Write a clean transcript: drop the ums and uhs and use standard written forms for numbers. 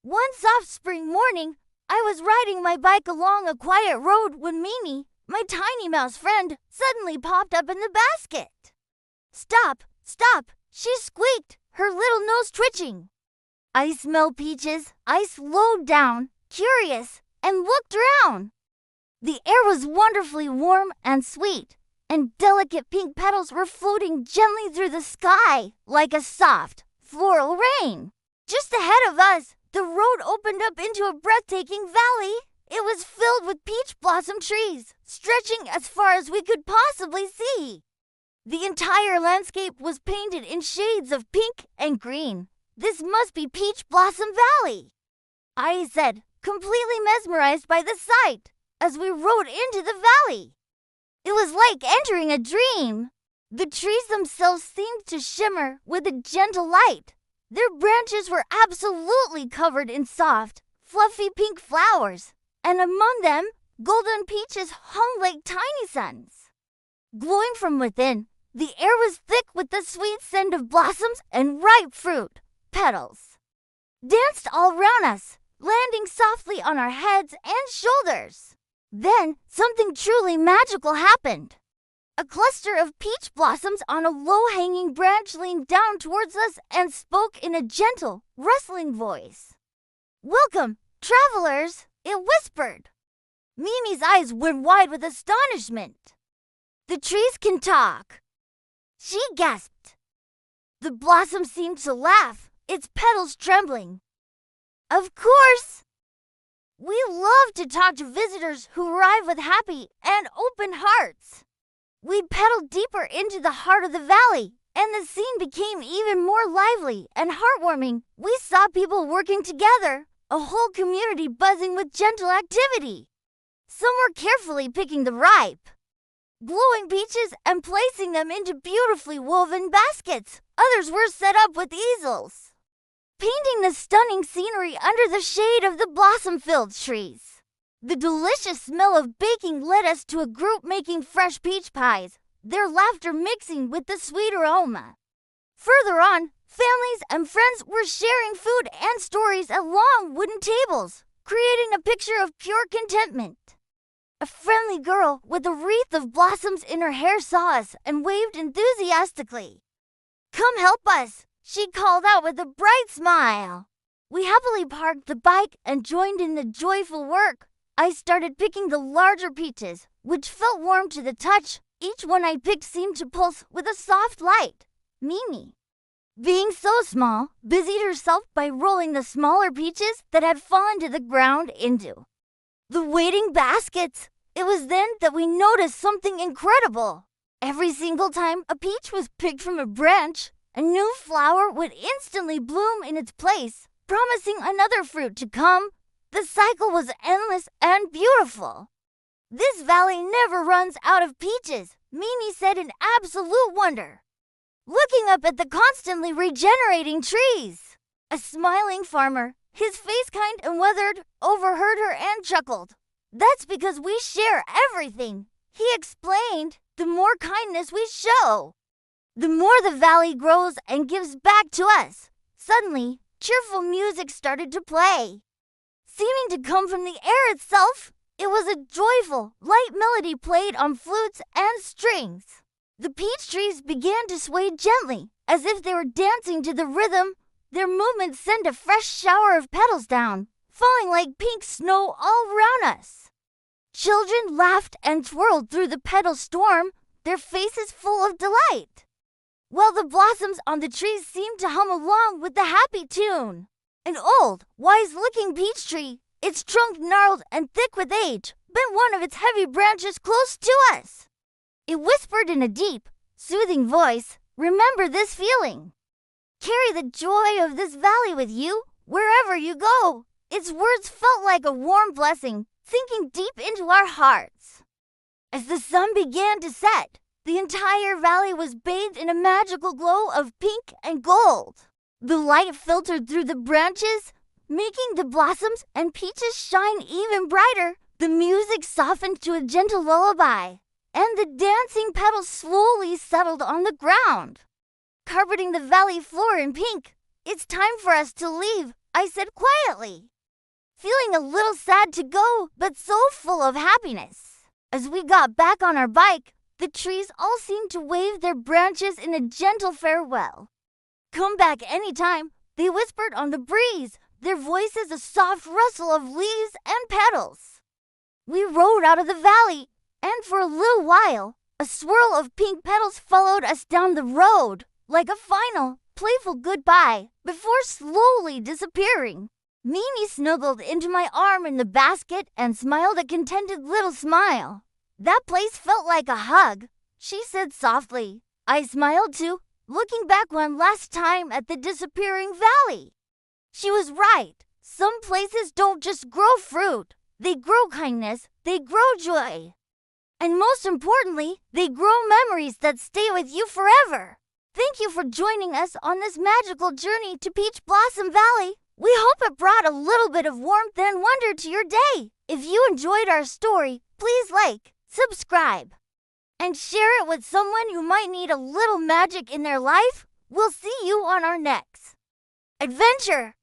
One soft spring morning, I was riding my bike along a quiet road when Mimi, my tiny mouse friend, suddenly popped up in the basket. Stop, stop, she squeaked, her little nose twitching. I smell peaches. I slowed down, curious, and looked around. The air was wonderfully warm and sweet, and delicate pink petals were floating gently through the sky like a soft, floral rain. Just ahead of us, the road opened up into a breathtaking valley. It was filled with peach blossom trees, stretching as far as we could possibly see. The entire landscape was painted in shades of pink and green. This must be Peach Blossom Valley, I said, completely mesmerized by the sight, as we rode into the valley. It was like entering a dream. The trees themselves seemed to shimmer with a gentle light. Their branches were absolutely covered in soft, fluffy pink flowers, and among them, golden peaches hung like tiny suns. Glowing from within, the air was thick with the sweet scent of blossoms and ripe fruit. Petals danced all around us, landing softly on our heads and shoulders. Then something truly magical happened. A cluster of peach blossoms on a low-hanging branch leaned down towards us and spoke in a gentle, rustling voice. "Welcome, travelers," it whispered. Mimi's eyes went wide with astonishment. "The trees can talk," she gasped. The blossom seemed to laugh, its petals trembling. "Of course! We love to talk to visitors who arrive with happy and open hearts." We pedaled deeper into the heart of the valley, and the scene became even more lively and heartwarming. We saw people working together, a whole community buzzing with gentle activity. Some were carefully picking the ripe, glowing peaches and placing them into beautifully woven baskets. Others were set up with easels, painting the stunning scenery under the shade of the blossom-filled trees. The delicious smell of baking led us to a group making fresh peach pies, their laughter mixing with the sweet aroma. Further on, families and friends were sharing food and stories at long wooden tables, creating a picture of pure contentment. A friendly girl with a wreath of blossoms in her hair saw us and waved enthusiastically. "Come help us," she called out with a bright smile. We happily parked the bike and joined in the joyful work. I started picking the larger peaches, which felt warm to the touch. Each one I picked seemed to pulse with a soft light. Mimi, being so small, busied herself by rolling the smaller peaches that had fallen to the ground into the waiting baskets. It was then that we noticed something incredible. Every single time a peach was picked from a branch, a new flower would instantly bloom in its place, promising another fruit to come. The cycle was endless and beautiful. "This valley never runs out of peaches," Mimi said in absolute wonder, looking up at the constantly regenerating trees. A smiling farmer, his face kind and weathered, overheard her and chuckled. "That's because we share everything," he explained. "The more kindness we show, the more the valley grows and gives back to us." Suddenly, cheerful music started to play. Seeming to come from the air itself, it was a joyful, light melody played on flutes and strings. The peach trees began to sway gently, as if they were dancing to the rhythm. Their movement sent a fresh shower of petals down, falling like pink snow all around us. Children laughed and twirled through the petal storm, their faces full of delight, while the blossoms on the trees seemed to hum along with the happy tune. An old, wise-looking peach tree, its trunk gnarled and thick with age, bent one of its heavy branches close to us. It whispered in a deep, soothing voice, "Remember this feeling. Carry the joy of this valley with you wherever you go." Its words felt like a warm blessing, sinking deep into our hearts. As the sun began to set, the entire valley was bathed in a magical glow of pink and gold. The light filtered through the branches, making the blossoms and peaches shine even brighter. The music softened to a gentle lullaby, and the dancing petals slowly settled on the ground, carpeting the valley floor in pink. "It's time for us to leave," I said quietly, feeling a little sad to go, but so full of happiness. As we got back on our bike, the trees all seemed to wave their branches in a gentle farewell. Come back anytime, they whispered on the breeze, their voices a soft rustle of leaves and petals. We rode out of the valley, and for a little while, a swirl of pink petals followed us down the road, like a final, playful goodbye, before slowly disappearing. Mimi snuggled into my arm in the basket and smiled a contented little smile. That place felt like a hug, she said softly. I smiled too, looking back one last time at the disappearing valley. She was right. Some places don't just grow fruit. They grow kindness, they grow joy. And most importantly, they grow memories that stay with you forever. Thank you for joining us on this magical journey to Peach Blossom Valley. We hope it brought a little bit of warmth and wonder to your day. If you enjoyed our story, please like, subscribe, and share it with someone who might need a little magic in their life. We'll see you on our next adventure.